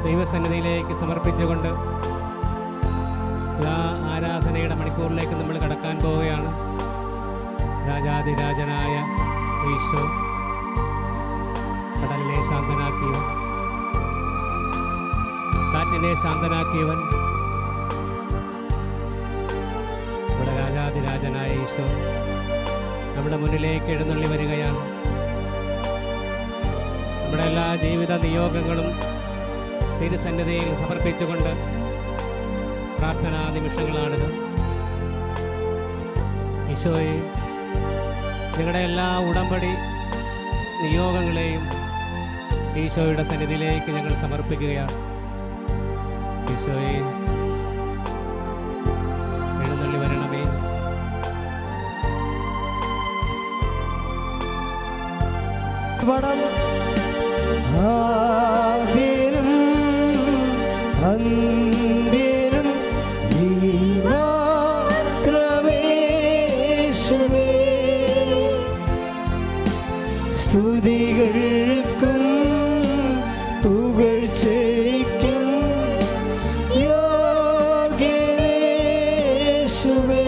ദൈവസന്നിധിയിലേക്ക് സമർപ്പിച്ചുകൊണ്ട് ആരാധനയുടെ മണിക്കൂറിലേക്ക് നമ്മൾ കടക്കാൻ പോവുകയാണ്. രാജാതിരാജനായ ഈശോ കടലിനെ ശാന്തനാക്കിയവൻ, കാറ്റിനെ ശാന്തനാക്കിയവൻ, നമ്മുടെ രാജാതിരാജനായ ഈശോ നമ്മുടെ മുന്നിലേക്ക് എഴുന്നള്ളി വരികയാണ്. നമ്മുടെ എല്ലാ ജീവിത നിയോഗങ്ങളും തിരുസന്നിധിയിൽ സമർപ്പിച്ചുകൊണ്ട് പ്രാർത്ഥനാ നിമിഷങ്ങളാണിത്. ഈശോയെ, നിങ്ങളുടെ എല്ലാ ഉടമ്പടി നിയോഗങ്ങളെയും ഈശോയുടെ സന്നിധിയിലേക്ക് ഞങ്ങൾ സമർപ്പിക്കുകയാണ്. ഈശോയെ, എഴുന്നള്ളി വരണമേ. ആദ്യനും അന്ത്യനും നീ മാത്രമേ യേശുവേ. സ്തുതികൾക്കും പുകഴ്ചയ്ക്കും യോഗ്യനേ യേശുവേ.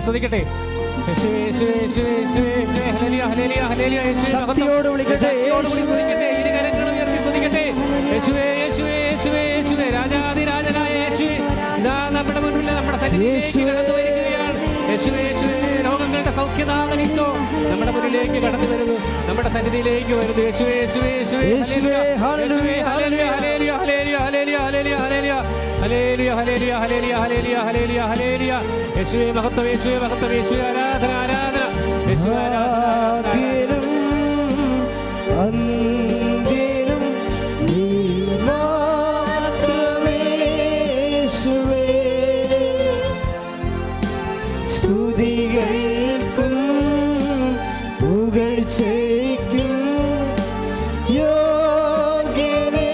സ്തുതിക്കട്ടെ. ശക്തിയോട് വിളിക്കട്ടെ. ഇരുകരങ്ങളും ഉയർത്തി സ്തുതിക്കട്ടെ. യേശുവേ, യേശുവേ, യേശുവേ, യേശുവേ, രാജാതിരാജനായ യേശുവേ, ഇതാ നമ്മുടെ മുന്നിൽ നമ്മുടെ സന്നിധിയിലേക്ക് കടന്നു വരികയാണ്. യേശുവേ, യേശുവേ, രോഗങ്ങളുടെ സൗഖ്യനാഥൻ ഈശോ നമ്മുടെ മുന്നിലേക്ക് കടന്നു വരുന്നു, നമ്മുടെ സന്നിധിയിലേക്ക് വരുന്നു. യേശുവേ, യേശുവേ, യേശുവേ, ഹല്ലേലൂയ, ഹല്ലേലൂയ, ഹല്ലേലൂയ, ഹല്ലേലൂയ, ഹല്ലേലൂയ, ഹല്ലേലൂയ, ഹല്ലേലൂയ, ഹല്ലേലൂയ, ഹല്ലേലൂയ, ഹല്ലേലൂയ, ഹല്ലേലൂയ, ഹല്ലേലൂയ, ഹല്ലേലൂയ. യേശുവേ മഹത്വം, യേശുവേ മഹത്വം, യേശുവേ ആരാധന, ആരാധന, യേശുവേ ആരാധന. അന്ത്യനും നീ മാത്രമേ യേശുവേ. സ്തുതികൾക്കും പുകഴ്ചയ്ക്കും യോഗ്യനേ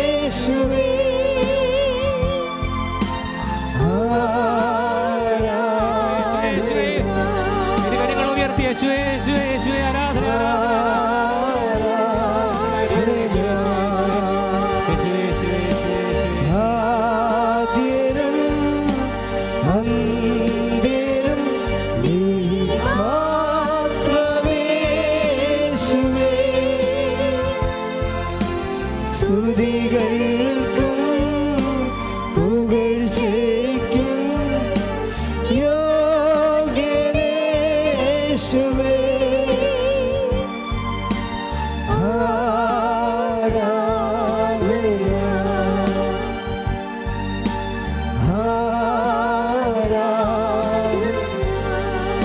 യേശുവേ. യേശുവേ, യേശുവേ, യേശുവേ, ആരാധന, ആദ്യനും അന്ത്യനും നീ മാത്രമേ യേശുവേ. സ്തുതികൾക്കും പുകഴ്ചയ്ക്കും യോഗ്യനേ യേശുവേ.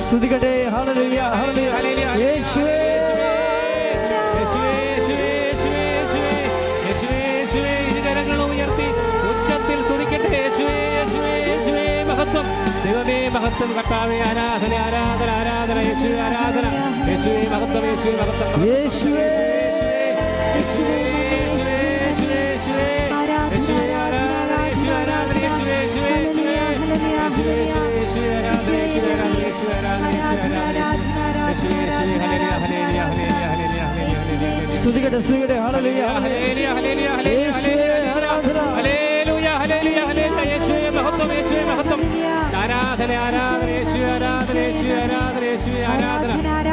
സ്തുതിക്കട്ടെ. ഹല്ലേലൂയ, ഹല്ലേലൂയ, ഹല്ലേലൂയ. യേശുവേ, യേശുവേ, യേശുവേ, യേശുവേ, യേശുവേ, യേശുവേ, യേശുവേ, ഇരുകരങ്ങളും ഉയർത്തി ഉച്ചത്തിൽ സ്തുതിക്കട്ടെ. യേശുവേ, യേശുവേ, യേശുവേ, മഹത്വം, ദൈവമേ മഹത്വം, കർത്താവേ ആരാധന, ആരാധന, ആരാധന, യേശുവേ ആരാധന, യേശുവേ മഹത്വം, യേശുവേ മഹത്വം, യേശുവേ, യേശുവേ, യേശുവേ, യേശുവേ, യേശുവേ, യേശുവേ ആരാധന, യേശുവേ ആരാധന, യേശുവേ, യേശുവേ, യേശുവേ, യേശുവേ, യേശുവേ, യേശുവേ ആരാധന, യേശുവേ ആരാധന, യേശുവേ ആരാധന, യേശുവേ, യേശുവേ, ഹല്ലേലൂയ, ഹല്ലേലൂയ, ഹല്ലേലൂയ, ഹല്ലേലൂയ, ഹല്ലേലൂയ. സ്തുതിക്കട്ടെ, സ്തുതിക്കട്ടെ. ഹല്ലേലൂയ, ഹല്ലേലൂയ, ഹല്ലേലൂയ, ഹല്ലേലൂയ, യേശുവേ ആരാധന. ഹല്ലേലൂയ, ഹല്ലേലൂയ, ഹല്ലേലൂയ, യേശുവേ മഹത്വം, യേശുവേ മഹത്വം, ആരാധന, ആരാധന, യേശുവേ ആരാധന, യേശുവേ ആരാധന, യേശുവേ ആരാധന,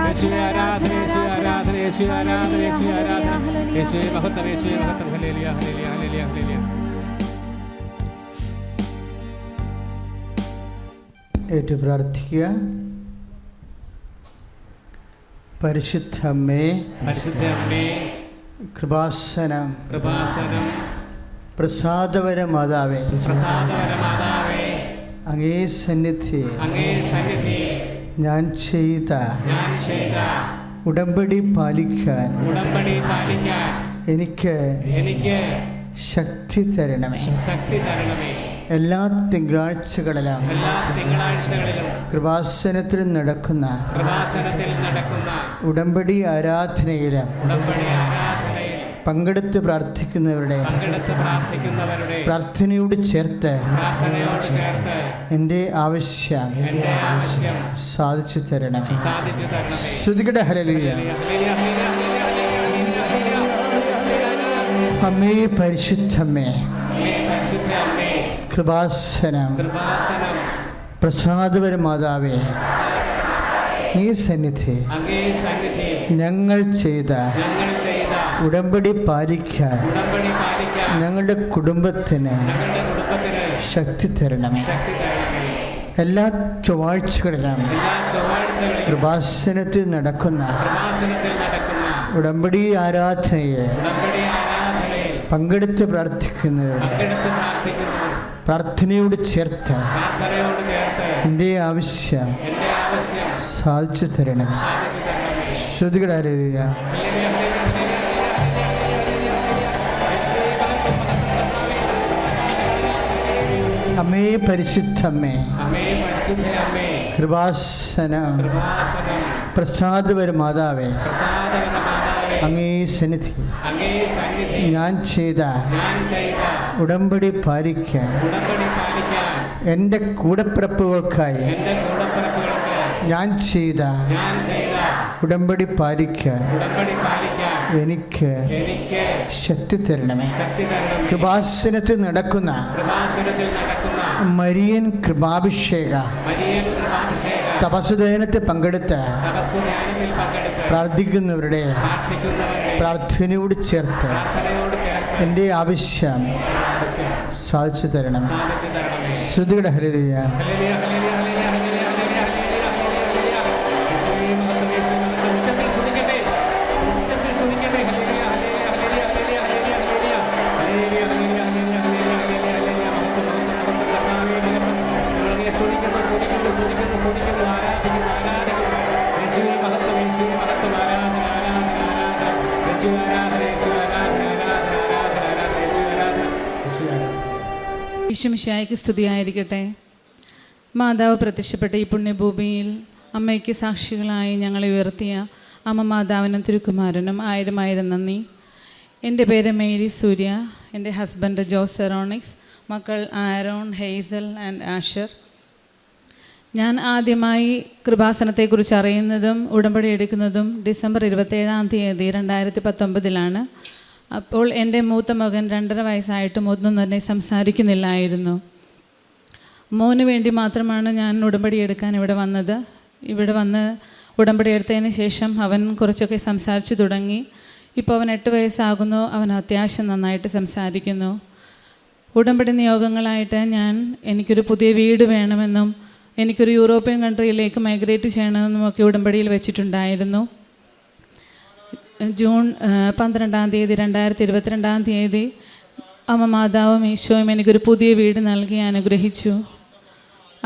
യേശുവേ ആരാധന, യേശുവേ ആരാധന, യേശുവേ ആരാധന, യേശുവേ ആരാധന, യേശുവേ മഹത്വം, യേശുവേ മഹത്വം, ഹല്ലേലൂയ, ഹല്ലേലൂയ, ഹല്ലേലൂയ, ഹല്ലേലൂയ. ഏറ്റു പ്രാർത്ഥിക്കുക. പരിശുദ്ധ അമ്മേ, പരിശുദ്ധ അമ്മേ, കൃപാസനം കൃപാസനം, പ്രസാദവര മാതാവേ, പ്രസാദവര മാതാവേ, അങ്ങേ സന്നിധി ഞാൻ ചെയ്ത ഉടമ്പടി പാലിക്കാൻ എനിക്ക് ശക്തി തരണമേ. എല്ലാ തിങ്കളാഴ്ചകളിലും കൃപാസനത്തിൽ നടക്കുന്ന ഉടമ്പടി ആരാധനയിലും പങ്കെടുത്ത് പ്രാർത്ഥിക്കുന്നവരുടെ പ്രാർത്ഥനയോട് ചേർത്ത് എൻ്റെ ആവശ്യം സാധിച്ചു തരണം. ശ്രുതികട ഹല്ലേലൂയ. അമ്മേ പരിശുദ്ധമ്മേ, കൃപാസനം പ്രസാദപര മാതാവേ, നീ സന്നിധി ഞങ്ങൾ ചെയ്ത ഉടമ്പടി പാലിക്കാൻ ഞങ്ങളുടെ കുടുംബത്തിന് ശക്തി തരണമേ. എല്ലാ ചൊവ്വാഴ്ചകളിലും കൃപാസനത്തിൽ നടക്കുന്ന ഉടമ്പടി ആരാധനയിൽ പങ്കെടുത്ത് പ്രാർത്ഥിക്കുന്നവരുടെ പ്രാർത്ഥനയോട് ചേർത്ത് എൻ്റെ ആവശ്യം സാധിച്ചു തരണമേ. ശ്രുതികട ഹല്ലേലൂയ. അമ്മേ പരിശുദ്ധമ്മേ, കൃപാസനം പ്രസാദപര മാതാവേ, അങ്ങേ സന്നിധി ഞാൻ ചെയ്ത ഉടമ്പടി പാലിക്കാൻ എൻ്റെ കൂടപ്പിറപ്പുകൾക്കായി ഞാൻ ചെയ്ത ഉടമ്പടി പാലിക്കാൻ എനിക്ക് ശക്തി തരണമേ. കൃപാസനത്തിൽ നടക്കുന്ന മരിയൻ കൃപാഭിഷേക തപസ്സുദയനത്തിൽ പങ്കെടുത്ത് പ്രാർത്ഥിക്കുന്നവരുടെ പ്രാർത്ഥനയോട് ചേർത്ത് എൻ്റെ ആവശ്യം സാധിച്ചു തരണം. ശ്രുതികട ഹല്ലേലൂയ. ഈശോമിശിഹായ്ക്ക് സ്തുതിയായിരിക്കട്ടെ. മാതാവ് പ്രത്യക്ഷപ്പെട്ട ഈ പുണ്യഭൂമിയിൽ അമ്മയ്ക്ക് സാക്ഷികളായി ഞങ്ങളെ ഉയർത്തിയ അമ്മ മാതാവിനും തിരുക്കുമാരനും ആയിരം ആയിരം നന്ദി. എൻ്റെ പേര് മേരി സൂര്യ, എൻ്റെ ഹസ്ബൻഡ് ജോസ് സെറോണിക്സ്, മക്കൾ ആരോൺ, ഹെയ്സൽ ആൻഡ് ആഷർ. ഞാൻ ആദ്യമായി കൃപാസനത്തെക്കുറിച്ച് അറിയുന്നതും ഉടമ്പടി എടുക്കുന്നതും ഡിസംബർ 27 2019 അപ്പോൾ എൻ്റെ മൂത്ത മകൻ 2.5 വയസ്സായിട്ടും ഒന്നും തന്നെ സംസാരിക്കുന്നില്ലായിരുന്നു. മോന് വേണ്ടി മാത്രമാണ് ഞാൻ ഉടമ്പടി എടുക്കാൻ ഇവിടെ വന്നത്. ഇവിടെ വന്ന് ഉടമ്പടി എടുത്തതിന് ശേഷം അവൻ കുറച്ചൊക്കെ സംസാരിച്ചു തുടങ്ങി. ഇപ്പോൾ അവൻ 8 വയസ്സാകുന്നു. അവൻ അത്യാവശ്യം നന്നായിട്ട് സംസാരിക്കുന്നു. ഉടമ്പടി നിയോഗങ്ങളായിട്ട് എനിക്കൊരു പുതിയ വീട് വേണമെന്നും എനിക്കൊരു യൂറോപ്യൻ കൺട്രിയിലേക്ക് മൈഗ്രേറ്റ് ചെയ്യണമെന്നും ഒക്കെ ഉടമ്പടിയിൽ വെച്ചിട്ടുണ്ടായിരുന്നു. ജൂൺ 12 2022 അമ്മ മാതാവും ഈശോയും എനിക്കൊരു പുതിയ വീട് നൽകി അനുഗ്രഹിച്ചു.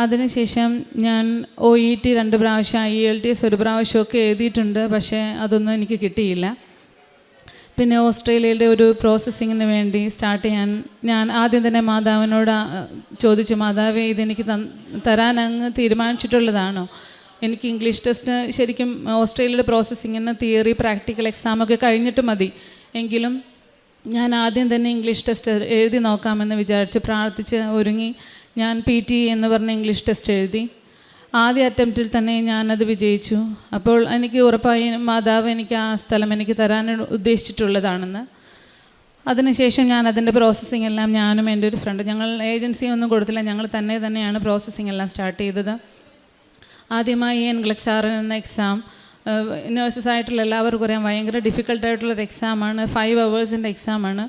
അതിനുശേഷം ഞാൻ OET 2 പ്രാവശ്യം, IELTS 1 പ്രാവശ്യമൊക്കെ എഴുതിയിട്ടുണ്ട്. പക്ഷേ അതൊന്നും എനിക്ക് കിട്ടിയില്ല. പിന്നെ ഓസ്ട്രേലിയയിലെ ഒരു പ്രോസസ്സിങ്ങിന് വേണ്ടി സ്റ്റാർട്ട് ചെയ്യാൻ ഞാൻ ആദ്യം തന്നെ മാതാവിനോട് ചോദിച്ചു, മാതാവേ ഇതെനിക്ക് തരാൻ അങ്ങ് തീരുമാനിച്ചിട്ടുള്ളതാണോ? എനിക്ക് ഇംഗ്ലീഷ് ടെസ്റ്റ് ശരിക്കും ഓസ്ട്രേലിയയുടെ പ്രോസസ്സിങ്ങിന് തിയറി പ്രാക്ടിക്കൽ എക്സാമൊക്കെ കഴിഞ്ഞിട്ട് മതി. എങ്കിലും ഞാൻ ആദ്യം തന്നെ ഇംഗ്ലീഷ് ടെസ്റ്റ് എഴുതി നോക്കാമെന്ന് വിചാരിച്ച് പ്രാർത്ഥിച്ച് ഒരുങ്ങി ഞാൻ PT എന്ന് പറഞ്ഞ ഇംഗ്ലീഷ് ടെസ്റ്റ് എഴുതി. ആദ്യ അറ്റംപ്റ്റിൽ തന്നെ ഞാനത് വിജയിച്ചു. അപ്പോൾ എനിക്ക് ഉറപ്പായി മാതാവ് എനിക്ക് ആ സ്ഥലം എനിക്ക് തരാൻ ഉദ്ദേശിച്ചിട്ടുള്ളതാണെന്ന്. അതിനുശേഷം ഞാൻ അതിൻ്റെ പ്രോസസ്സിംഗ് എല്ലാം ഞാനും എൻ്റെ ഒരു ഫ്രണ്ട്, ഞങ്ങൾ ഏജൻസി ഒന്നും കൊടുത്തില്ല, ഞങ്ങൾ തന്നെയാണ് പ്രോസസ്സിംഗ് എല്ലാം സ്റ്റാർട്ട് ചെയ്തത്. ആദ്യമായി NCLEX എന്ന എക്സാം നേഴ്സസ് ആയിട്ടുള്ള എല്ലാവർക്കും അറിയാം, ഭയങ്കര ഡിഫിക്കൽട്ടായിട്ടുള്ളൊരു എക്സാമാണ്. 5 hours എക്സാമാണ്.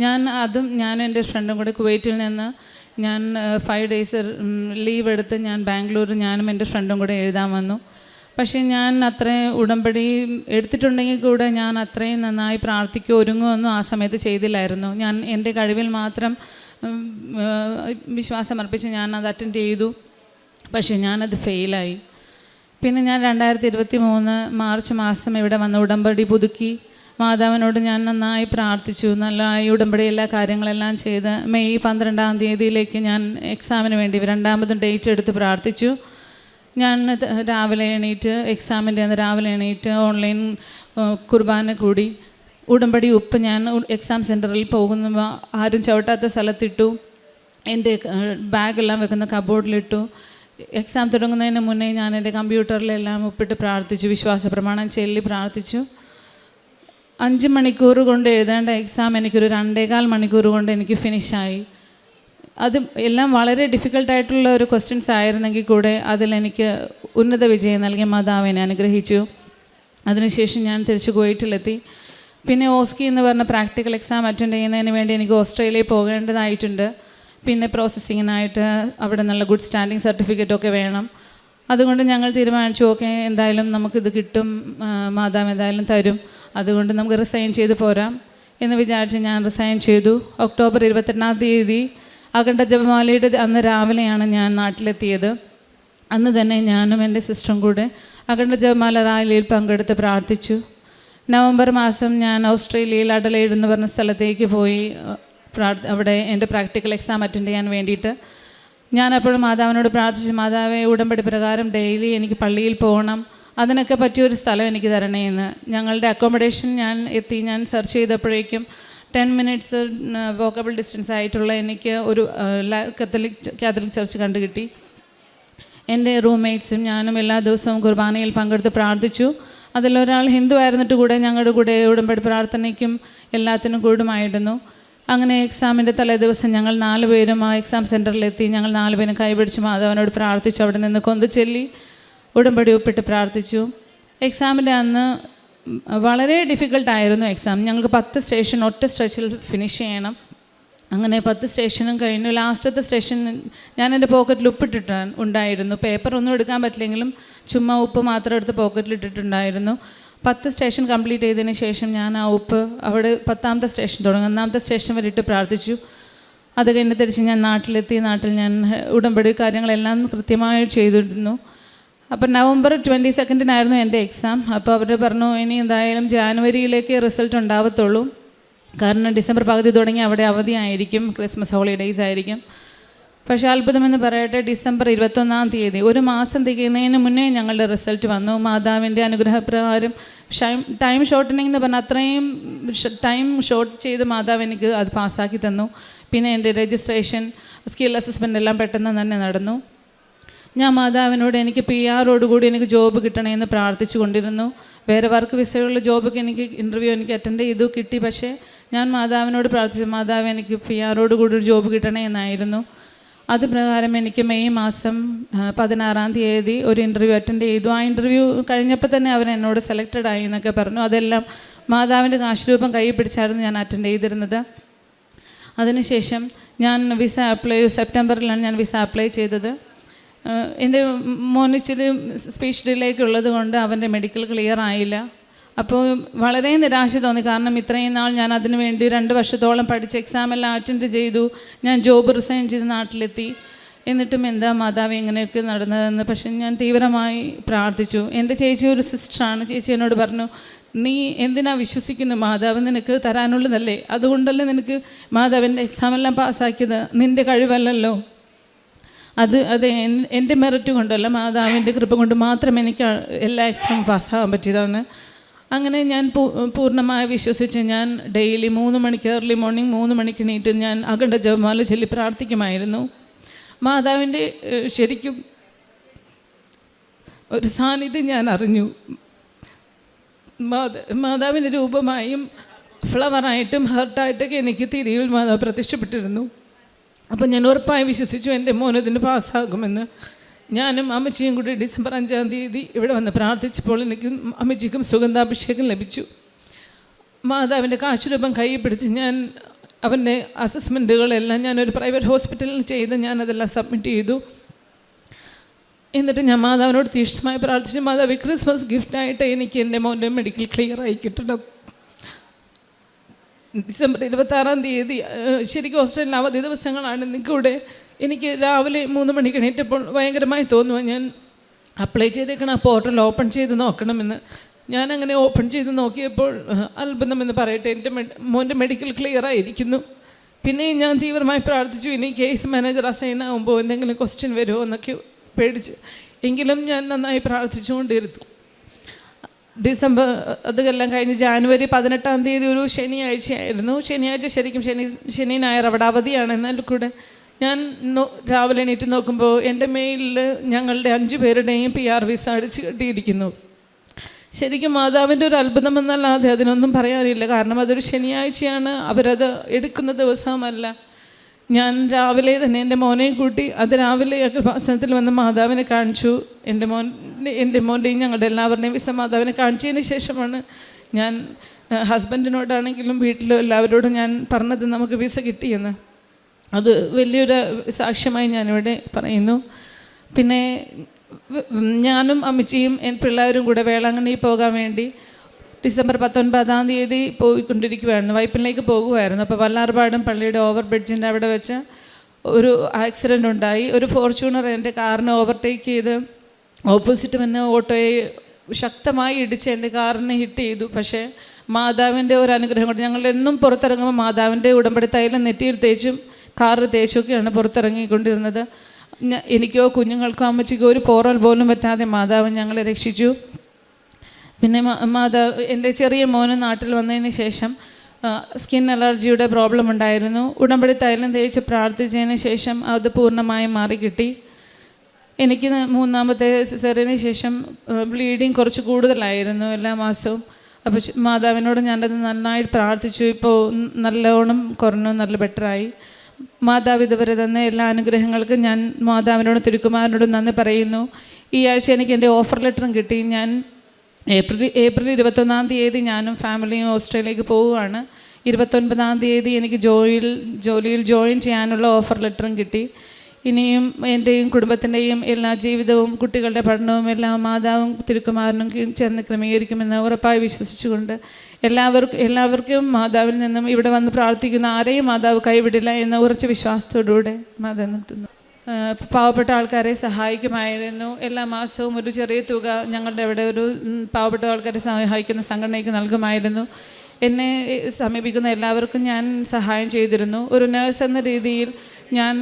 ഞാനും എൻ്റെ ഫ്രണ്ടും കൂടെ കുവൈറ്റിൽ നിന്ന് 5 days ലീവ് എടുത്ത് ഞാൻ ബാംഗ്ലൂർ ഞാനും എൻ്റെ ഫ്രണ്ടും കൂടെ എഴുതാൻ വന്നു. പക്ഷേ ഞാൻ അത്രയും ഉടമ്പടി എടുത്തിട്ടുണ്ടെങ്കിൽ കൂടെ ഞാൻ അത്രയും നന്നായി പ്രാർത്ഥിക്കുകയോ ഒരുങ്ങുകയൊന്നും ആ സമയത്ത് ചെയ്തില്ലായിരുന്നു. ഞാൻ എൻ്റെ കഴിവിൽ മാത്രം വിശ്വാസം അർപ്പിച്ച് ഞാനത് അറ്റൻഡ് ചെയ്തു. പക്ഷേ ഞാനത് ഫെയിലായി. പിന്നെ ഞാൻ 2023 മാർച്ച് മാസം ഇവിടെ വന്ന് ഉടമ്പടി പുതുക്കി മാതാവിനോട് ഞാൻ നന്നായി പ്രാർത്ഥിച്ചു. നല്ലതായി ഉടമ്പടി എല്ലാ കാര്യങ്ങളെല്ലാം ചെയ്ത് മെയ് 12-ാം തീയതിയിലേക്ക് ഞാൻ എക്സാമിന് വേണ്ടി രണ്ടാമതും ഡേറ്റ് എടുത്ത് പ്രാർത്ഥിച്ചു. ഞാൻ രാവിലെ എണീറ്റ് എക്സാമിൻ്റെ അന്ന് രാവിലെ എണീറ്റ് ഓൺലൈൻ കുർബാന കൂടി. ഉടമ്പടി ഉപ്പ് ഞാൻ എക്സാം സെൻറ്ററിൽ പോകുന്ന ആരും ചവിട്ടാത്ത സ്ഥലത്തിട്ടു. എൻ്റെ ബാഗെല്ലാം വെക്കുന്ന കബോർഡിലിട്ടു. എക്സാം തുടങ്ങുന്നതിന് മുന്നേ ഞാൻ എൻ്റെ കമ്പ്യൂട്ടറിലെല്ലാം ഉപ്പിട്ട് പ്രാർത്ഥിച്ചു. വിശ്വാസ പ്രമാണം ചൊല്ലി പ്രാർത്ഥിച്ചു. 5 മണിക്കൂർ കൊണ്ട് എഴുതേണ്ട എക്സാം എനിക്കൊരു 2.25 മണിക്കൂർ കൊണ്ട് എനിക്ക് ഫിനിഷായി. അത് എല്ലാം വളരെ ഡിഫിക്കൽട്ടായിട്ടുള്ള ഒരു ക്വസ്റ്റ്യൻസ് ആയിരുന്നെങ്കിൽ കൂടെ അതിലെനിക്ക് ഉന്നത വിജയം നൽകിയ മാതാവിനെ അനുഗ്രഹിച്ചു. അതിനുശേഷം ഞാൻ തിരിച്ച് കുവൈറ്റിലെത്തി. പിന്നെ ഓസ്കി എന്ന് പറഞ്ഞ പ്രാക്ടിക്കൽ എക്സാം അറ്റൻഡ് ചെയ്യുന്നതിന് വേണ്ടി എനിക്ക് ഓസ്ട്രേലിയയിൽ പോകേണ്ടതായിട്ടുണ്ട്. പിന്നെ പ്രോസസ്സിങ്ങിനായിട്ട് അവിടെ നല്ല ഗുഡ് സ്റ്റാൻഡിങ് സർട്ടിഫിക്കറ്റൊക്കെ വേണം. അതുകൊണ്ട് ഞങ്ങൾ തീരുമാനിച്ചു, ഓക്കെ എന്തായാലും നമുക്കിത് കിട്ടും, മാതാവ് എന്തായാലും തരും, അതുകൊണ്ട് നമുക്ക് റിസൈൻ ചെയ്ത് പോരാം എന്ന് വിചാരിച്ച് ഞാൻ റിസൈൻ ചെയ്തു. ഒക്ടോബർ 22-ാം തീയതി അഖണ്ഡ ജപമാലയുടെ അന്ന് രാവിലെയാണ് ഞാൻ നാട്ടിലെത്തിയത്. അന്ന് തന്നെ ഞാനും എൻ്റെ സിസ്റ്ററും കൂടെ അഖണ്ഡ ജപമാല റാലിയിൽ പങ്കെടുത്ത് പ്രാർത്ഥിച്ചു. നവംബർ മാസം ഞാൻ ഓസ്ട്രേലിയയിൽ അഡലെയ്ഡ് എന്ന് പറഞ്ഞ സ്ഥലത്തേക്ക് പോയി അവിടെ എൻ്റെ പ്രാക്ടിക്കൽ എക്സാം അറ്റൻഡ് ചെയ്യാൻ വേണ്ടിയിട്ട്. ഞാനപ്പോഴും മാതാവിനോട് പ്രാർത്ഥിച്ചു, മാതാവേ ഉടമ്പടി പ്രകാരം ഡെയിലി എനിക്ക് പള്ളിയിൽ പോകണം, അതിനൊക്കെ പറ്റിയൊരു സ്ഥലം എനിക്ക് തരണേ എന്ന്. ഞങ്ങളുടെ അക്കോമഡേഷൻ ഞാൻ എത്തി. ഞാൻ സെർച്ച് ചെയ്തപ്പോഴേക്കും 10 മിനിറ്റ്സ് വോക്കബിൾ ഡിസ്റ്റൻസ് ആയിട്ടുള്ള എനിക്ക് ഒരു കാത്തലിക് ചർച്ച് കണ്ടുകിട്ടി. എൻ്റെ റൂംമേറ്റ്സും ഞാനും എല്ലാ ദിവസവും കുർബാനയിൽ പങ്കെടുത്ത് പ്രാർത്ഥിച്ചു. അതിലൊരാൾ ഹിന്ദു ആയിരുന്നിട്ട് കൂടെ ഞങ്ങളുടെ കൂടെ ഉടമ്പടി പ്രാർത്ഥനയ്ക്കും എല്ലാത്തിനും കൂടുമായിരുന്നു. അങ്ങനെ എക്സാമിൻ്റെ തലേ ദിവസം ഞങ്ങൾ 4 പേരും ആ എക്സാം സെൻറ്ററിലെത്തി. ഞങ്ങൾ 4 പേരും കൈപിടിച്ച് മാതാവിനോട് പ്രാർത്ഥിച്ചു. അവിടെ നിന്ന് കൊന്ത ചൊല്ലി ഉടമ്പടി ഒപ്പിട്ട് പ്രാർത്ഥിച്ചു. എക്സാമിൻ്റെ അന്ന് വളരെ ഡിഫിക്കൽട്ടായിരുന്നു എക്സാം. ഞങ്ങൾക്ക് 10 സ്റ്റേഷൻ ഒറ്റ സ്ട്രെച്ചിൽ ഫിനിഷ് ചെയ്യണം. അങ്ങനെ 10 സ്റ്റേഷനും കഴിഞ്ഞു. ലാസ്റ്റത്തെ സ്റ്റേഷൻ ഞാൻ എൻ്റെ പോക്കറ്റിൽ ഉപ്പിട്ടിട്ട് ഉണ്ടായിരുന്നു. പേപ്പറൊന്നും എടുക്കാൻ പറ്റില്ലെങ്കിലും ചുമ്മാ ഉപ്പ് മാത്രം എടുത്ത് പോക്കറ്റിലിട്ടിട്ടുണ്ടായിരുന്നു. 10 സ്റ്റേഷൻ കംപ്ലീറ്റ് ചെയ്തതിന് ശേഷം ഞാൻ ആ ഉപ്പ് അവിടെ 10ാമത്തെ സ്റ്റേഷൻ തുടങ്ങി 1ാമത്തെ സ്റ്റേഷൻ വരെ ഇട്ട് പ്രാർത്ഥിച്ചു. അത് കഴിഞ്ഞ് തിരിച്ച് ഞാൻ നാട്ടിലെത്തി. നാട്ടിൽ ഞാൻ ഉടമ്പടി കാര്യങ്ങളെല്ലാം കൃത്യമായി ചെയ്തിരുന്നു. അപ്പം നവംബർ 22-നായിരുന്നു എൻ്റെ എക്സാം. അപ്പോൾ അവർ പറഞ്ഞു, ഇനി എന്തായാലും ജാനുവരിയിലേക്ക് റിസൾട്ട് ഉണ്ടാവത്തുള്ളൂ, കാരണം ഡിസംബർ പകുതി തുടങ്ങി അവിടെ അവധിയായിരിക്കും, ക്രിസ്മസ് ഹോളിഡേയ്സ് ആയിരിക്കും. പക്ഷേ അത്ഭുതമെന്ന് പറയട്ടെ, ഡിസംബർ 21-ാം തീയതി, ഒരു മാസം തികയുന്നതിന് മുന്നേ ഞങ്ങളുടെ റിസൾട്ട് വന്നു. മാതാവിൻ്റെ അനുഗ്രഹപ്രകാരം ടൈം ഷോർട്ടനിങ് എന്ന് പറഞ്ഞാൽ അത്രയും ടൈം ഷോർട്ട് ചെയ്ത് മാതാവ് എനിക്ക് അത് പാസ്സാക്കി തന്നു. പിന്നെ എൻ്റെ രജിസ്ട്രേഷൻ, സ്കിൽ അസസ്മെൻ്റ് എല്ലാം പെട്ടെന്ന് തന്നെ നടന്നു. ഞാൻ മാതാവിനോട് എനിക്ക് PR-ഓടുകൂടി എനിക്ക് ജോബ് കിട്ടണമെന്ന് പ്രാർത്ഥിച്ചു കൊണ്ടിരുന്നു. വേറെ വർക്ക് വിസയുള്ള ജോബൊക്കെ എനിക്ക് ഇൻ്റർവ്യൂ എനിക്ക് അറ്റൻഡ് ചെയ്തു, കിട്ടി. പക്ഷേ ഞാൻ മാതാവിനോട് പ്രാർത്ഥിച്ചു, മാതാവ് എനിക്ക് PR-ഓടുകൂടി ഒരു ജോബ് കിട്ടണേ എന്നായിരുന്നു. അത് പ്രകാരം എനിക്ക് മെയ് മാസം 16-ാം തീയതി ഒരു ഇൻ്റർവ്യൂ അറ്റൻഡ് ചെയ്തു. ആ ഇൻ്റർവ്യൂ കഴിഞ്ഞപ്പോൾ തന്നെ അവർ എന്നോട് സെലക്റ്റഡ് ആയി എന്നൊക്കെ പറഞ്ഞു. അതെല്ലാം മാതാവിൻ്റെ കാശുരൂപം കൈ പിടിച്ചായിരുന്നു ഞാൻ അറ്റൻഡ് ചെയ്തിരുന്നത്. അതിനുശേഷം ഞാൻ സെപ്റ്റംബറിലാണ് ഞാൻ വിസ അപ്ലൈ ചെയ്തത്. എൻ്റെ മോനിച്ചിരി സ്പീച്ച് ഡിലേക്ക് ഉള്ളത് കൊണ്ട് അവൻ്റെ മെഡിക്കൽ ക്ലിയർ ആയില്ല. അപ്പോൾ വളരെ നിരാശ തോന്നി. കാരണം ഇത്രയും നാൾ ഞാൻ അതിനു വേണ്ടി 2 വർഷത്തോളം പഠിച്ച് എക്സാമെല്ലാം അറ്റൻഡ് ചെയ്തു. ഞാൻ ജോബ് റിസൈൻ ചെയ്ത് നാട്ടിലെത്തി. എന്നിട്ടും എന്താ മാതാവ് ഇങ്ങനെയൊക്കെ നടന്നതെന്ന്. പക്ഷെ ഞാൻ തീവ്രമായി പ്രാർത്ഥിച്ചു. എൻ്റെ ചേച്ചി ഒരു സിസ്റ്ററാണ്. ചേച്ചി എന്നോട് പറഞ്ഞു, നീ എന്തിനാ വിശ്വസിക്കുന്നു, മാതാവ് നിനക്ക് തരാനുള്ളതല്ലേ, അതുകൊണ്ടല്ലേ നിനക്ക് മാതാവിൻ്റെ എക്സാമെല്ലാം പാസ്സാക്കിയത്, നിൻ്റെ കഴിവല്ലല്ലോ, അത് എൻ്റെ മെറിറ്റ് കൊണ്ടല്ല, മാതാവിൻ്റെ കൃപ കൊണ്ട് മാത്രം എനിക്ക് എല്ലാ എക്സാമും പാസ്സാകാൻ പറ്റിയതാണ്. അങ്ങനെ ഞാൻ പൂർണ്ണമായി വിശ്വസിച്ച് ഞാൻ ഡെയിലി 3 മണിക്ക് ഏർലി മോർണിംഗ് 3 മണിക്ക് എണീറ്റ് ഞാൻ അഖണ്ഡ ജപമാല ചൊല്ലി പ്രാർത്ഥിക്കുമായിരുന്നു. മാതാവിൻ്റെ ശരിക്കും ഒരു സാന്നിധ്യം ഞാൻ അറിഞ്ഞു. മാതാവിൻ്റെ രൂപമായും ഫ്ലവറായിട്ടും ഹർട്ടായിട്ടൊക്കെ എനിക്ക് തിരിയിൽ മാതാവ് പ്രത്യക്ഷപ്പെട്ടിരുന്നു. അപ്പം ഞാൻ ഉറപ്പായി വിശ്വസിച്ചു എൻ്റെ മോനതിന് പാസ്സാകുമെന്ന്. ഞാനും അമ്മച്ചിയും കൂടി ഡിസംബർ 5-ാം തീയതി ഇവിടെ വന്ന് പ്രാർത്ഥിച്ചപ്പോൾ എനിക്ക് അമ്മച്ചിക്കും സുഗന്ധാഭിഷേകം ലഭിച്ചു. മാതാവിൻ്റെ കാശുരൂപം കൈ പിടിച്ച് ഞാൻ അവൻ്റെ അസസ്മെൻറ്റുകളെല്ലാം ഞാനൊരു പ്രൈവറ്റ് ഹോസ്പിറ്റലിൽ ചെയ്ത് ഞാനതെല്ലാം സബ്മിറ്റ് ചെയ്തു. എന്നിട്ട് ഞാൻ മാതാവിനോട് തീഷ്ണമായി പ്രാർത്ഥിച്ചു, മാതാവ് ക്രിസ്മസ് ഗിഫ്റ്റായിട്ട് എനിക്ക് എൻ്റെ മോൻ്റെ മെഡിക്കൽ ക്ലിയറായി കിട്ടണം. ഡിസംബർ 26-ാം തീയതി ശരിക്കും ഓസ്ട്രേലിയൻ അവധി ദിവസങ്ങളാണ്. നിൽക്കൂടെ എനിക്ക് രാവിലെ 3 മണിക്ക് എണീറ്റപ്പോൾ ഭയങ്കരമായി തോന്നുക, ഞാൻ അപ്ലൈ ചെയ്തേക്കണം പോർട്ടൽ ഓപ്പൺ ചെയ്ത് നോക്കണമെന്ന്. ഞാനങ്ങനെ ഓപ്പൺ ചെയ്ത് നോക്കിയപ്പോൾ അത്ഭുതമെന്ന് പറയട്ടെ, എൻ്റെ മോൻ്റെ മെഡിക്കൽ ക്ലിയർ ആയിരിക്കുന്നു. പിന്നെയും ഞാൻ തീവ്രമായി പ്രാർത്ഥിച്ചു, ഇനി കേസ് മാനേജർ അസൈൻ ആകുമ്പോൾ എന്തെങ്കിലും ക്വസ്റ്റ്യൻ വരുമോ എന്നൊക്കെ പേടിച്ച്. എങ്കിലും ഞാൻ നന്നായി പ്രാർത്ഥിച്ചുകൊണ്ടിരുന്നു. ഡിസംബർ അതെല്ലാം കഴിഞ്ഞ് ജാനുവരി 18 ഒരു ശനിയാഴ്ചയായിരുന്നു. ശനിയാഴ്ച ശരിക്കും ശനി ഞായർ അവിടെ അവധിയാണ്. എന്നാൽ കൂടെ ഞാൻ രാവിലെ എണീറ്റ് നോക്കുമ്പോൾ എൻ്റെ മെയിലിൽ ഞങ്ങളുടെ 5 പേരുടെയും PR വിസ അടിച്ച് കെട്ടിയിരിക്കുന്നു. ശരിക്കും മാതാവിൻ്റെ ഒരു അത്ഭുതം എന്നല്ലാതെ അതിനൊന്നും പറയാനില്ല. കാരണം അതൊരു ശനിയാഴ്ചയാണ്, അവരത് എടുക്കുന്ന ദിവസമല്ല. ഞാൻ രാവിലെ തന്നെ എൻ്റെ മോനെയും കൂട്ടി രാവിലെ കൃപാസനത്തിൽ വന്ന് മാതാവിനെ കാണിച്ചു. എൻ്റെ മോൻ്റെയും ഞങ്ങളുടെ എല്ലാവരുടെയും വിസ മാതാവിനെ കാണിച്ചതിന് ശേഷമാണ് ഞാൻ ഹസ്ബൻഡിനോടാണെങ്കിലും വീട്ടിലും എല്ലാവരോടും ഞാൻ പറഞ്ഞത് നമുക്ക് വിസ കിട്ടിയെന്ന്. അത് വലിയൊരു സാക്ഷ്യമായി ഞാനിവിടെ പറയുന്നു. പിന്നെ ഞാനും അമ്മച്ചിയും പിള്ളേരും കൂടെ വേളാങ്കണ്ണി പോകാൻ വേണ്ടി ഡിസംബർ 19 പോയിക്കൊണ്ടിരിക്കുമായിരുന്നു. വൈപ്പിനിലേക്ക് പോകുമായിരുന്നു. അപ്പോൾ വല്ലാർപാടും പള്ളിയുടെ ഓവർ ബ്രിഡ്ജിൻ്റെ അവിടെ വെച്ച് ഒരു ആക്സിഡൻ്റ് ഉണ്ടായി. ഒരു ഫോർച്യൂണർ എൻ്റെ കാറിനെ ഓവർടേക്ക് ചെയ്ത് ഓപ്പോസിറ്റ് വന്ന് ഓട്ടോയെ ശക്തമായി ഇടിച്ച് എൻ്റെ കാറിനെ ഹിറ്റ് ചെയ്തു. പക്ഷേ മാതാവിൻ്റെ ഒരു അനുഗ്രഹം കൊണ്ട് ഞങ്ങൾ എന്നും പുറത്തിറങ്ങുമ്പോൾ മാതാവിൻ്റെ ഉടമ്പടി തൈലം നെറ്റിയിൽ തേച്ചും കാറിൽ തേച്ചൊക്കെയാണ് പുറത്തിറങ്ങിക്കൊണ്ടിരുന്നത്. എനിക്കോ കുഞ്ഞുങ്ങൾക്കോ അമ്മച്ചിക്കോ ഒരു പോറൽ പോലും പറ്റാതെ മാതാവ് ഞങ്ങളെ രക്ഷിച്ചു. പിന്നെ മാതാവ് എൻ്റെ ചെറിയ മോന് നാട്ടിൽ വന്നതിന് ശേഷം സ്കിൻ അലർജിയുടെ പ്രോബ്ലം ഉണ്ടായിരുന്നു. ഉടമ്പടി തൈലം തേച്ച് പ്രാർത്ഥിച്ചതിന് ശേഷം അത് പൂർണ്ണമായും മാറിക്കിട്ടി. എനിക്ക് 3ാമത്തെ സിസേറിയന് ശേഷം ബ്ലീഡിങ് കുറച്ച് കൂടുതലായിരുന്നു എല്ലാ മാസവും. അപ്പോൾ മാതാവിനോട് ഞാനത് നന്നായി പ്രാർത്ഥിച്ചു. ഇപ്പോൾ നല്ലോണം കുറഞ്ഞു, നല്ല ബെറ്ററായി. മാതാവ് ഇതുവരെ തന്ന എല്ലാ അനുഗ്രഹങ്ങൾക്കും ഞാൻ മാതാവിനോടും തിരുക്കുമാരനോടും നന്ദി പറയുന്നു. ഈ ആഴ്ച എനിക്ക് എൻ്റെ ഓഫർ ലെറ്ററും കിട്ടി. ഞാൻ ഏപ്രിൽ 21 ഞാനും ഫാമിലിയും ഓസ്ട്രേലിയയിലേക്ക് പോവുകയാണ്. 29 എനിക്ക് ജോലിയിൽ ജോയിൻ ചെയ്യാനുള്ള ഓഫർ ലെറ്ററും കിട്ടി. ഇനിയും എൻ്റെയും കുടുംബത്തിൻ്റെയും എല്ലാ ജീവിതവും കുട്ടികളുടെ പഠനവും എല്ലാം മാതാവും തിരുക്കുമാരനും ചേർന്ന് ക്രമീകരിക്കുമെന്ന് ഉറപ്പായി വിശ്വസിച്ചുകൊണ്ട് എല്ലാവർക്കും മാതാവിൽ നിന്നും ഇവിടെ വന്ന് പ്രാർത്ഥിക്കുന്ന ആരെയും മാതാവ് കൈവിടില്ല എന്ന ഉറച്ച വിശ്വാസത്തോടുകൂടെ മാതാവ് നിർത്തുന്നു. പാവപ്പെട്ട ആൾക്കാരെ സഹായിക്കുമായിരുന്നു. എല്ലാ മാസവും ഒരു ചെറിയ തുക ഞങ്ങളുടെ അവിടെ ഒരു പാവപ്പെട്ട ആൾക്കാരെ സഹായിക്കുന്ന സംഘടനയ്ക്ക് നൽകുമായിരുന്നു. എന്നെ സമീപിക്കുന്ന എല്ലാവർക്കും ഞാൻ സഹായം ചെയ്തിരുന്നു. ഒരു നേഴ്സ് എന്ന രീതിയിൽ ഞാൻ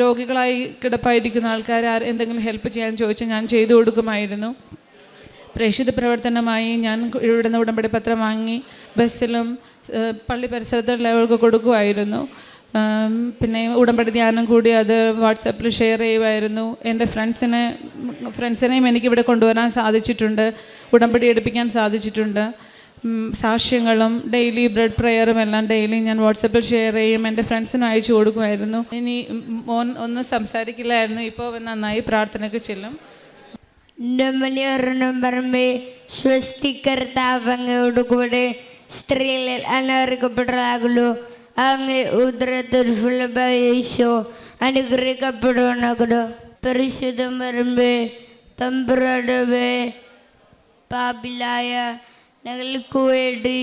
രോഗികളായി കിടപ്പായിരിക്കുന്ന ആൾക്കാർ എന്തെങ്കിലും ഹെൽപ്പ് ചെയ്യാൻ ചോദിച്ചാൽ ഞാൻ ചെയ്തു കൊടുക്കുമായിരുന്നു. പ്രേക്ഷിത പ്രവർത്തനമായി ഞാൻ ഇവിടെ നിന്ന് ഉടമ്പടി പത്രം വാങ്ങി ബസ്സിലും പള്ളി പരിസരത്തുള്ളവർക്ക് കൊടുക്കുമായിരുന്നു. പിന്നെ ഉടമ്പടി ധ്യാനം കൂടി അത് വാട്സാപ്പിൽ ഷെയർ ചെയ്യുമായിരുന്നു. എൻ്റെ ഫ്രണ്ട്സിനെയും എനിക്കിവിടെ കൊണ്ടുവരാൻ സാധിച്ചിട്ടുണ്ട്, ഉടമ്പടി എടുപ്പിക്കാൻ സാധിച്ചിട്ടുണ്ട്. സാക്ഷ്യങ്ങളും ഡെയിലി ബ്രെഡ് പ്രയറും എല്ലാം ഡെയിലി ഞാൻ വാട്സാപ്പിൽ ഷെയർ ചെയ്യും, എൻ്റെ ഫ്രണ്ട്സിനും അയച്ചു കൊടുക്കുമായിരുന്നു. ഇനി മോൻ ഒന്നും സംസാരിക്കില്ലായിരുന്നു, ഇപ്പോൾ നന്നായി പ്രാർത്ഥനയ്ക്ക് ചെല്ലും. പറമ്പേ സ്വസ്തികർത്താവ് അങ്ങയോടുകൂടെ സ്ത്രീകളിൽ അനർഹപ്പെട്ടതാകുന്നു. അങ്ങ് ഉദരത്തിൽ ഫലഭീശോ അനുഗ്രഹിക്കപ്പെടുവാനാകുന്നു. പരിശുദ്ധം പറമ്പേ തമ്പുരാടവേ പാപിലായ ഞങ്ങൾക്ക് വേണ്ടി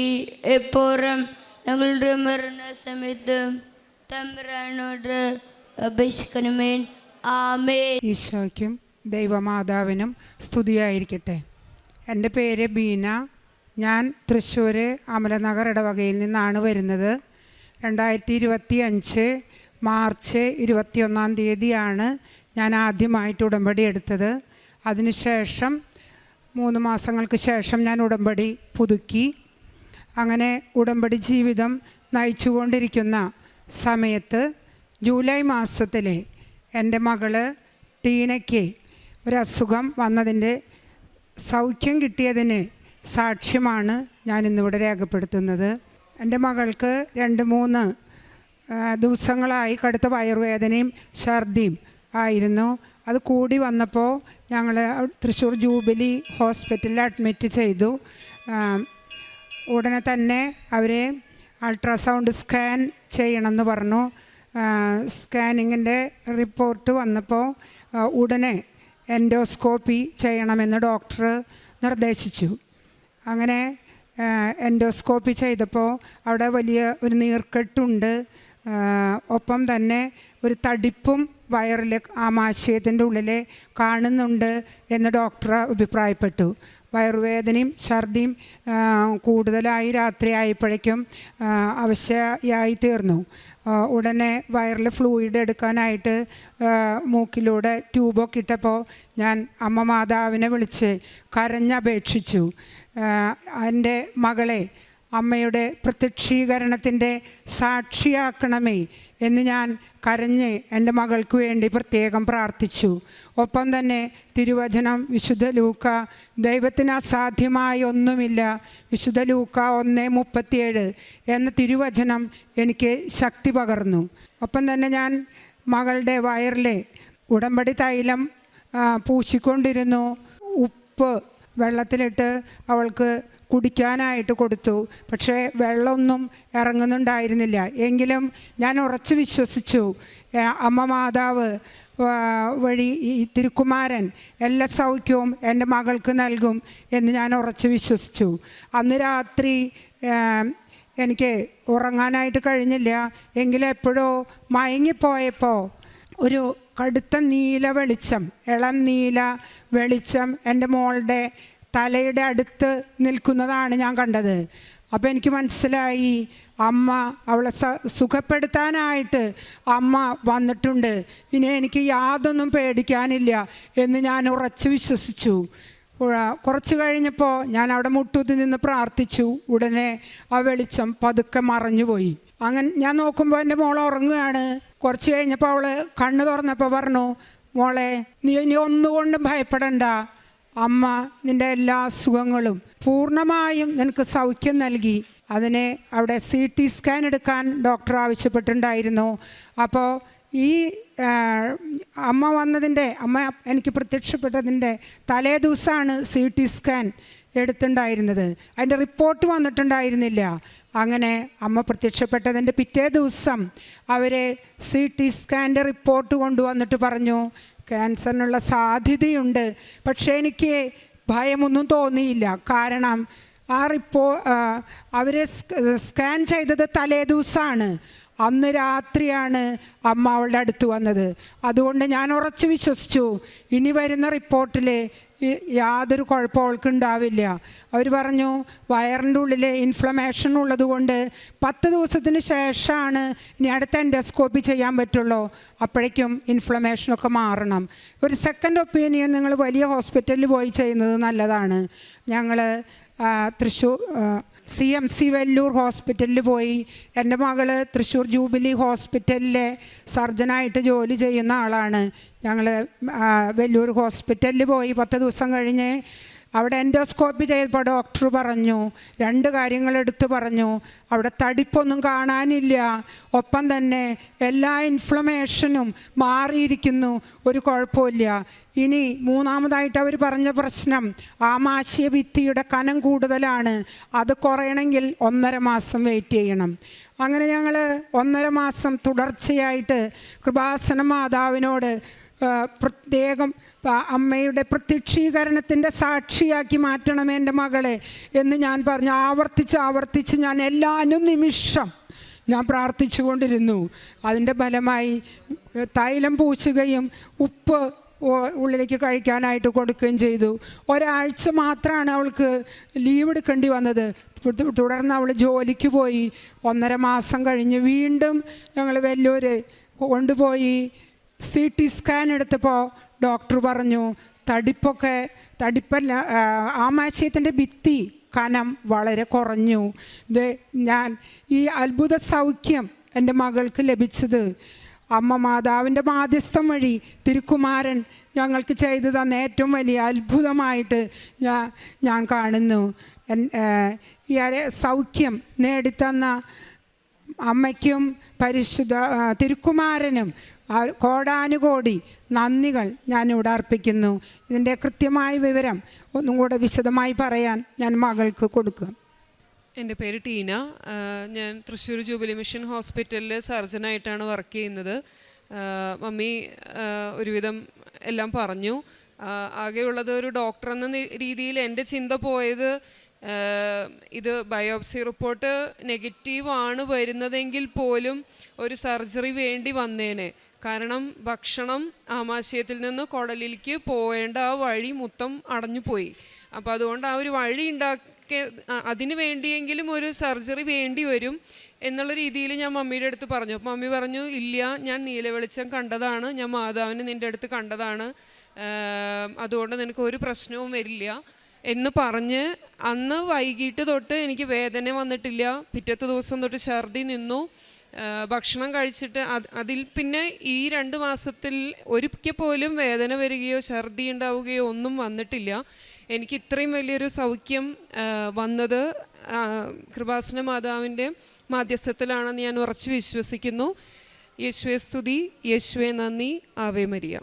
എപ്പോഴും ഞങ്ങളുടെ മരണസമയത്തും തമ്പുരാനോട് അപേക്ഷിക്കണമേ. ആമേൻ. ഈശോയ്ക്കും ദൈവമാതാവിനും സ്തുതിയായിരിക്കട്ടെ. എൻ്റെ പേര് ബീന. ഞാൻ തൃശ്ശൂർ അമലനഗർ ഇടവകയിൽ നിന്നാണ് വരുന്നത്. 2025 മാർച്ച് 21 ഞാൻ ആദ്യമായിട്ട് ഉടമ്പടി എടുത്തത്. അതിനുശേഷം 3 മാസങ്ങൾക്ക് ശേഷം ഞാൻ ഉടമ്പടി പുതുക്കി. അങ്ങനെ ഉടമ്പടി ജീവിതം നയിച്ചുകൊണ്ടിരിക്കുന്ന സമയത്ത് ജൂലൈ മാസത്തിൽ എൻ്റെ മകള് ടീനയ്ക്ക് ഒരസുഖം വന്നതിൻ്റെ സൗഖ്യം കിട്ടിയതിന് സാക്ഷ്യമാണ് ഞാനിന്നിവിടെ രേഖപ്പെടുത്തുന്നത്. എൻ്റെ മകൾക്ക് 2-3 ദിവസങ്ങളായി കടുത്ത വയറുവേദനയും ഛർദിയും ആയിരുന്നു. അത് കൂടി വന്നപ്പോൾ ഞങ്ങൾ തൃശ്ശൂർ ജൂബിലി ഹോസ്പിറ്റലിൽ അഡ്മിറ്റ് ചെയ്തു. ഉടനെ തന്നെ അവരെ അൾട്രാസൗണ്ട് സ്കാൻ ചെയ്യണമെന്ന് പറഞ്ഞു. സ്കാനിങ്ങിൻ്റെ റിപ്പോർട്ട് വന്നപ്പോൾ ഉടനെ എൻഡോസ്കോപ്പി ചെയ്യണമെന്ന് ഡോക്ടർ നിർദ്ദേശിച്ചു. അങ്ങനെ എൻഡോസ്കോപ്പി ചെയ്തപ്പോൾ അവിടെ വലിയ ഒരു നീർക്കെട്ടുണ്ട്, ഒപ്പം തന്നെ ഒരു തടിപ്പും വയറിൽ ആമാശയത്തിൻ്റെ ഉള്ളിൽ കാണുന്നുണ്ട് എന്ന് ഡോക്ടർ അഭിപ്രായപ്പെട്ടു. വയറുവേദനയും ഛർദിയും കൂടുതലായി രാത്രിയായപ്പോഴേക്കും അവശയായി തീർന്നു. ഉടനെ വയറിൽ ഫ്ലൂയിഡ് എടുക്കാനായിട്ട് മൂക്കിലൂടെ ട്യൂബൊക്കെ ഇട്ടപ്പോൾ ഞാൻ അമ്മ മാതാവിനെ വിളിച്ച് കരഞ്ഞപേക്ഷിച്ചു, എൻ്റെ മകളെ അമ്മയുടെ പ്രത്യക്ഷീകരണത്തിൻ്റെ സാക്ഷിയാക്കണമേ എന്ന് ഞാൻ കരഞ്ഞ് എൻ്റെ മകൾക്ക് വേണ്ടി പ്രത്യേകം പ്രാർത്ഥിച്ചു. ഒപ്പം തന്നെ തിരുവചനം വിശുദ്ധ ലൂക്ക, ദൈവത്തിന് അസാധ്യമായി ഒന്നുമില്ല, വിശുദ്ധ ലൂക്ക 1:37 എന്ന തിരുവചനം എനിക്ക് ശക്തി പകർന്നു. ഒപ്പം തന്നെ ഞാൻ മകളുടെ വയറിലെ ഉടമ്പടി തൈലം പൂശിക്കൊണ്ടിരുന്നു. ഉപ്പ് വെള്ളത്തിലിട്ട് അവൾക്ക് കുടിക്കാനായിട്ട് കൊടുത്തു. പക്ഷേ വെള്ളമൊന്നും ഇറങ്ങുന്നുണ്ടായിരുന്നില്ല. എങ്കിലും ഞാൻ ഉറച്ചു വിശ്വസിച്ചു, അമ്മ മാതാവ് വഴി ഈ തിരുക്കുമാരൻ എല്ലാ സൗഖ്യവും എൻ്റെ മകൾക്ക് നൽകും എന്ന് ഞാൻ ഉറച്ചു വിശ്വസിച്ചു. അന്ന് രാത്രി എനിക്ക് ഉറങ്ങാനായിട്ട് കഴിഞ്ഞില്ല. എങ്കിലും എപ്പോഴോ മയങ്ങിപ്പോയപ്പോൾ ഒരു കടുത്ത നീല വെളിച്ചം, ഇളം നീല വെളിച്ചം എൻ്റെ മോളുടെ തലയുടെ അടുത്ത് നിൽക്കുന്നതാണ് ഞാൻ കണ്ടത്. അപ്പോൾ എനിക്ക് മനസ്സിലായി, അമ്മ അവളെ സുഖപ്പെടുത്താനായിട്ട് അമ്മ വന്നിട്ടുണ്ട്, ഇനി എനിക്ക് യാതൊന്നും പേടിക്കാനില്ല എന്ന് ഞാൻ ഉറച്ചു വിശ്വസിച്ചു. കുറച്ച് കഴിഞ്ഞപ്പോൾ ഞാൻ അവിടെ മുട്ടുത്തി നിന്ന് പ്രാർത്ഥിച്ചു. ഉടനെ ആ വെളിച്ചം പതുക്കെ മറഞ്ഞുപോയി. അങ്ങനെ ഞാൻ നോക്കുമ്പോൾ എൻ്റെ മോൾ ഉറങ്ങുകയാണ്. കുറച്ച് കഴിഞ്ഞപ്പോൾ അവൾ കണ്ണ് തുറന്നപ്പോൾ പറഞ്ഞു, മോളെ നീ ഇനി ഒന്നുകൊണ്ടും ഭയപ്പെടണ്ട, അമ്മ നിൻ്റെ എല്ലാ അസുഖങ്ങളും പൂർണ്ണമായും നിനക്ക് സൗഖ്യം നൽകി. അതിനെ അവിടെ CT സ്കാൻ എടുക്കാൻ ഡോക്ടർ ആവശ്യപ്പെട്ടിട്ടുണ്ടായിരുന്നു. അപ്പോൾ ഈ അമ്മ എനിക്ക് പ്രത്യക്ഷപ്പെട്ടതിൻ്റെ തലേ ദിവസമാണ് CT സ്കാൻ എടുത്തിട്ടുണ്ടായിരുന്നത്. അതിൻ്റെ റിപ്പോർട്ട് വന്നിട്ടുണ്ടായിരുന്നില്ല. അങ്ങനെ അമ്മ പ്രത്യക്ഷപ്പെട്ടതിൻ്റെ പിറ്റേ ദിവസം അവർ CT സ്കാൻ്റെ റിപ്പോർട്ട് കൊണ്ടുവന്നിട്ട് പറഞ്ഞു, ക്യാൻസറിനുള്ള സാധ്യതയുണ്ട്. പക്ഷേ എനിക്ക് ഭയമൊന്നും തോന്നിയില്ല. കാരണം അവർ സ്കാൻ ചെയ്തത് തലേ ദിവസമാണ്. അന്ന് രാത്രിയാണ് അമ്മ അവളുടെ അടുത്ത് വന്നത്. അതുകൊണ്ട് ഞാൻ ഉറച്ചു വിശ്വസിച്ചു, ഇനി വരുന്ന റിപ്പോർട്ടിൽ യാതൊരു കുഴപ്പം അവൾക്കുണ്ടാവില്ല. അവർ പറഞ്ഞു, വയറിൻ്റെ ഉള്ളിൽ ഇൻഫ്ലമേഷൻ ഉള്ളതുകൊണ്ട് 10 ദിവസത്തിന് ശേഷമാണ് ഇനി അടുത്ത എൻഡോസ്കോപ്പി ചെയ്യാൻ പറ്റുള്ളൂ. അപ്പോഴേക്കും ഇൻഫ്ലമേഷനൊക്കെ മാറണം. ഒരു സെക്കൻഡ് ഒപ്പീനിയൻ നിങ്ങൾ വലിയ ഹോസ്പിറ്റലിൽ പോയി ചെയ്യുന്നത് നല്ലതാണ്. ഞങ്ങൾ തൃശ്ശൂർ CMC വെല്ലൂർ ഹോസ്പിറ്റലിൽ പോയി. എൻ്റെ മകൾ തൃശ്ശൂർ ജൂബിലി ഹോസ്പിറ്റലിലെ സർജനായിട്ട് ജോലി ചെയ്യുന്ന ആളാണ്. ഞങ്ങൾ വെല്ലൂർ ഹോസ്പിറ്റലിൽ പോയി 10 ദിവസം കഴിഞ്ഞ് അവിടെ എൻഡോസ്കോപ്പി ചെയ്തപ്പോൾ ഡോക്ടർ പറഞ്ഞു, 2 കാര്യങ്ങൾ എടുത്തു പറഞ്ഞു. അവിടെ തടിപ്പൊന്നും കാണാനില്ല, ഒപ്പം തന്നെ എല്ലാ ഇൻഫ്ലമേഷനും മാറിയിരിക്കുന്നു, ഒരു കുഴപ്പമില്ല. ഇനി മൂന്നാമതായിട്ട് അവർ പറഞ്ഞ പ്രശ്നം ആമാശയ ഭിത്തിയുടെ കനം കൂടുതലാണ്, അത് കുറയണമെങ്കിൽ 1.5 മാസം വെയിറ്റ് ചെയ്യണം. അങ്ങനെ ഞങ്ങൾ 1.5 മാസം തുടർച്ചയായിട്ട് കൃപാസന മാതാവിനോട് പ്രത്യേകം അമ്മയുടെ പ്രത്യക്ഷീകരണത്തിൻ്റെ സാക്ഷിയാക്കി മാറ്റണം എൻ്റെ മകളെ എന്ന് ഞാൻ പറഞ്ഞു. ആവർത്തിച്ച് ഞാൻ എല്ലാ നിമിഷം ഞാൻ പ്രാർത്ഥിച്ചു കൊണ്ടിരുന്നു. അതിൻ്റെ ഫലമായി തൈലം പൂശുകയും ഉപ്പ് ഉള്ളിലേക്ക് കഴിക്കാനായിട്ട് കൊടുക്കുകയും ചെയ്തു. ഒരാഴ്ച മാത്രമാണ് അവൾക്ക് ലീവ് എടുക്കേണ്ടി വന്നത്. തുടർന്ന് അവൾ ജോലിക്ക് പോയി. 1.5 മാസം കഴിഞ്ഞ് വീണ്ടും ഞങ്ങൾ വെല്ലൂർ കൊണ്ടുപോയി CT സ്കാൻ എടുത്തപ്പോൾ ഡോക്ടർ പറഞ്ഞു, തടിപ്പല്ല, ആമാശയത്തിൻ്റെ ഭിത്തി കനം വളരെ കുറഞ്ഞു. ഞാൻ ഈ അത്ഭുത സൗഖ്യം എൻ്റെ മകൾക്ക് ലഭിച്ചത് അമ്മ മാതാവിൻ്റെ മാധ്യസ്ഥം വഴി തിരുക്കുമാരൻ ഞങ്ങൾക്ക് ചെയ്തു തന്ന ഏറ്റവും വലിയ അത്ഭുതമായിട്ട് ഞാൻ കാണുന്നു. ഈ സൗഖ്യം നേടിത്തന്ന അമ്മയ്ക്കും പരിശുദ്ധ തിരുക്കുമാരനും കോടാനുകോടി നന്ദികൾ ഞാനിവിടെ അർപ്പിക്കുന്നു. ഇതിൻ്റെ കൃത്യമായ വിവരം ഒന്നും കൂടെ വിശദമായി പറയാൻ ഞാൻ മകൾക്ക് കൊടുക്കുക. എൻ്റെ പേര് ടീന. ഞാൻ തൃശ്ശൂർ ജൂബിലി മിഷൻ ഹോസ്പിറ്റലിൽ സർജനായിട്ടാണ് വർക്ക് ചെയ്യുന്നത്. മമ്മി ഒരുവിധം എല്ലാം പറഞ്ഞു. ആകെയുള്ളത് ഒരു ഡോക്ടർ എന്ന രീതിയിൽ എൻ്റെ ചിന്ത പോയത്, ഇത് ബയോപ്സി റിപ്പോർട്ട് നെഗറ്റീവാണ് വരുന്നതെങ്കിൽ പോലും ഒരു സർജറി വേണ്ടി വന്നേനെ. കാരണം ഭക്ഷണം ആമാശയത്തിൽ നിന്ന് കുടലിലേക്ക് പോകേണ്ട ആ വഴി മൊത്തം അടഞ്ഞു പോയി. അപ്പോൾ അതുകൊണ്ട് ആ ഒരു വഴി അതിന് വേണ്ടിയെങ്കിലും ഒരു സർജറി വേണ്ടി വരും എന്നുള്ള രീതിയിൽ ഞാൻ മമ്മിയുടെ അടുത്ത് പറഞ്ഞു. അപ്പോൾ മമ്മി പറഞ്ഞു, ഇല്ല, ഞാൻ നീലവെളിച്ചം കണ്ടതാണ്, ഞാൻ മാതാവിനെ നിൻ്റെ അടുത്ത് കണ്ടതാണ്, അതുകൊണ്ട് നിനക്ക് ഒരു പ്രശ്നവും വരില്ല എന്ന് പറഞ്ഞ് അന്ന് വൈകിട്ട് തൊട്ട് എനിക്ക് വേദന വന്നിട്ടില്ല. പിറ്റത്തെ ദിവസം തൊട്ട് ഛർദി നിന്നു. ഭക്ഷണം കഴിച്ചിട്ട് അതിൽ പിന്നെ ഈ 2 മാസത്തിൽ ഒരിക്കൽ പോലും വേദന വരികയോ ഛർദി ഉണ്ടാവുകയോ ഒന്നും വന്നിട്ടില്ല. എനിക്ക് ഇത്രയും വലിയൊരു സൗഖ്യം വന്നത് കൃപാസന മാതാവിൻ്റെ മാധ്യസ്ഥത്തിലാണെന്ന് ഞാൻ ഉറച്ചു വിശ്വസിക്കുന്നു. യേശുവേ സ്തുതി, യേശുവേ നന്ദി, ആവേ മരിയ.